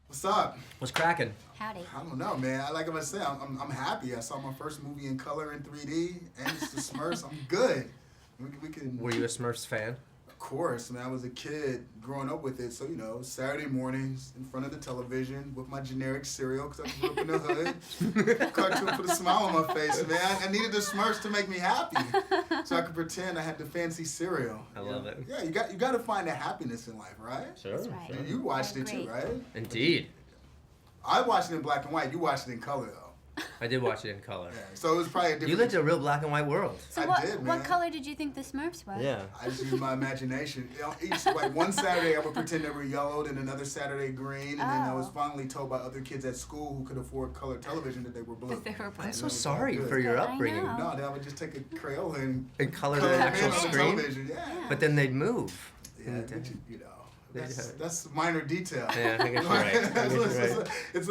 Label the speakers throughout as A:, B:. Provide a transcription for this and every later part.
A: What's up?
B: What's cracking?
C: Howdy.
A: I don't know, man. Like I said, I'm happy. I saw my first movie in color in 3D, and it's the Smurfs. I'm good. We can.
B: Were you a Smurfs fan?
A: Of course, man. I was a kid growing up with it, so Saturday mornings in front of the television with my generic cereal because I grew up in the hood. Cartoon put a smile on my face, man. I needed the Smurfs to make me happy, so I could pretend I had the fancy cereal.
B: I love it.
A: Yeah, you got to find the happiness in life, right?
B: Sure.
C: That's right.
B: Sure.
A: You watched it too, right?
B: Indeed.
A: I watched it in black and white. You watched it in color, though.
B: I did watch it in color.
A: Yeah, so it was probably a different.
B: You lived in a real black and white world.
C: So
A: I did, man.
C: what color did you think the Smurfs were?
B: Yeah.
A: I just used my imagination. One Saturday I would pretend they were yellow, and another Saturday green, and then I was finally told by other kids at school who could afford color television that they were blue.
C: That they were blue.
B: I'm so sorry for your
C: I
B: upbringing.
C: know.
A: No, then I would just take a Crayola and
B: Color
A: color
B: the
A: them
B: actual
A: in on the
B: screen.
A: television. Yeah.
B: But then they'd move.
A: Yeah, that's minor detail.
B: Yeah, I guess you're right. I guess you're right.
A: It's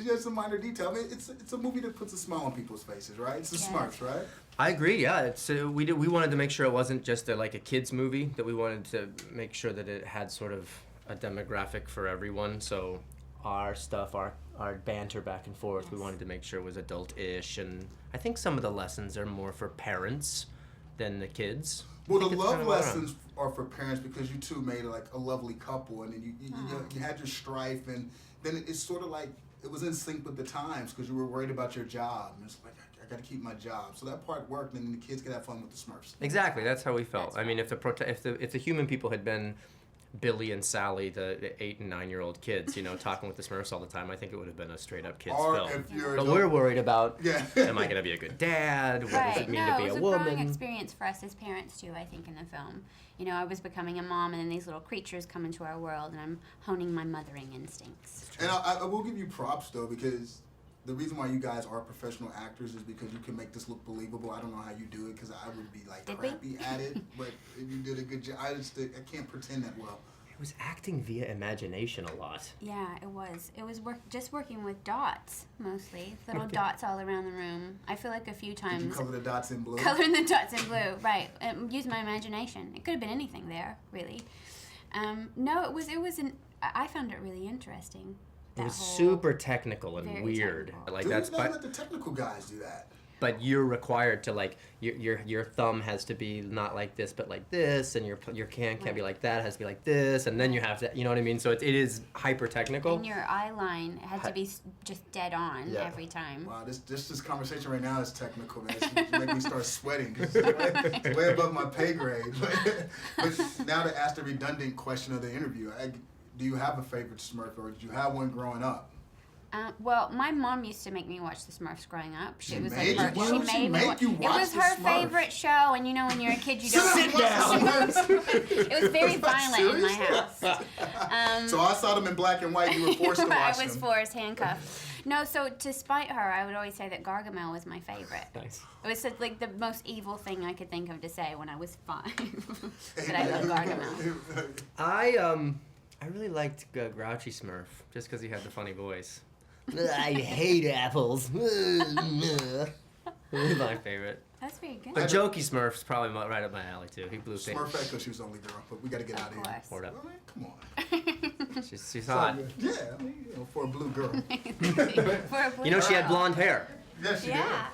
A: just a minor detail. I mean, it's a movie that puts a smile on people's faces, right? It's the
C: Yes.
A: Smurfs, right?
B: I agree. Yeah, it's we wanted to make sure it wasn't just a kids movie. That we wanted to make sure that it had sort of a demographic for everyone. So our stuff, our banter back and forth, we wanted to make sure it was adult-ish, and I think some of the lessons are more for parents than the kids.
A: Well,
B: I
A: the
B: think it's
A: love
B: kinda
A: lessons are for parents because you two made like a lovely couple, and then you had your strife, and then it's sort of like it was in sync with the times because you were worried about your job. And it's like I got to keep my job, so that part worked, and then the kids could have fun with the Smurfs.
B: Exactly, that's how we felt.
C: That's
B: I mean, if the human people had been Billy and Sally, the 8 and 9-year-old kids, talking with the Smurfs all the time, I think it would have been a straight up kids
A: Or
B: film.
A: if you're
B: But we're worried about,
A: Yeah.
B: am I going to be a good dad? What does it mean to be
C: it was
B: a
C: a growing
B: woman?
C: experience for us as parents too, I think, in the film. I was becoming a mom, and then these little creatures come into our world, and I'm honing my mothering instincts.
A: And I will give you props though, because the reason why you guys are professional actors is because you can make this look believable. I don't know how you do it because I would be
C: Did we?
A: crappy at it, but you did a good job. I can't pretend that well.
B: It was acting via imagination a lot.
C: Yeah, it was. It was just working with dots, mostly. Little dots all around the room. I feel like a few times...
A: Did you color the dots in blue?
C: Coloring the dots in blue, right. Use my imagination. It could have been anything there, really. No, I found it really interesting.
B: It was super technical and
C: Very
B: weird.
C: technical.
B: Like
A: Dude,
B: that's
A: don't let the technical guys do that.
B: but you're required to your thumb has to be not like this but like this, and your hand can't be like that, it has to be like this, and then you have to, you know what I mean? So it is hyper technical.
C: And your eye line had to be just dead on
A: Yeah.
C: every time.
A: Wow, this conversation right now is technical, man. It's making me start sweating. It's way above my pay grade. But now to ask the redundant question of the interview, do you have a favorite Smurf, or did you have one growing up?
C: Well, my mom used to make me watch the Smurfs growing up.
A: She
C: was
A: made
C: like
A: you? Why would she make you
C: It
A: watch
C: was
A: the
C: her
A: Smurfs?
C: favorite show, and when you're a kid, you don't
A: Sit down.
C: It was very violent in my
A: Serious?
C: house.
A: So I saw them in black and white. You were forced to watch
C: I was
A: them.
C: forced, handcuffed. No, so to spite her, I would always say that Gargamel was my favorite.
B: Nice.
C: It was like the most evil thing I could think of to say when I was 5. But I love Gargamel.
B: I really liked Grouchy Smurf just because he had the funny voice. I hate apples. My favorite.
C: That's very good.
B: But Jokey Smurf's probably right up my alley too. He blew things.
A: Smurfette because she was the only girl, but we got to get out of here.
C: course.
B: Poured up.
A: I mean, come on.
B: She's hot.
A: Yeah, I mean, for a blue girl.
C: For a blue
B: She had
C: girl.
B: blonde hair.
A: Yes, she
C: Yeah.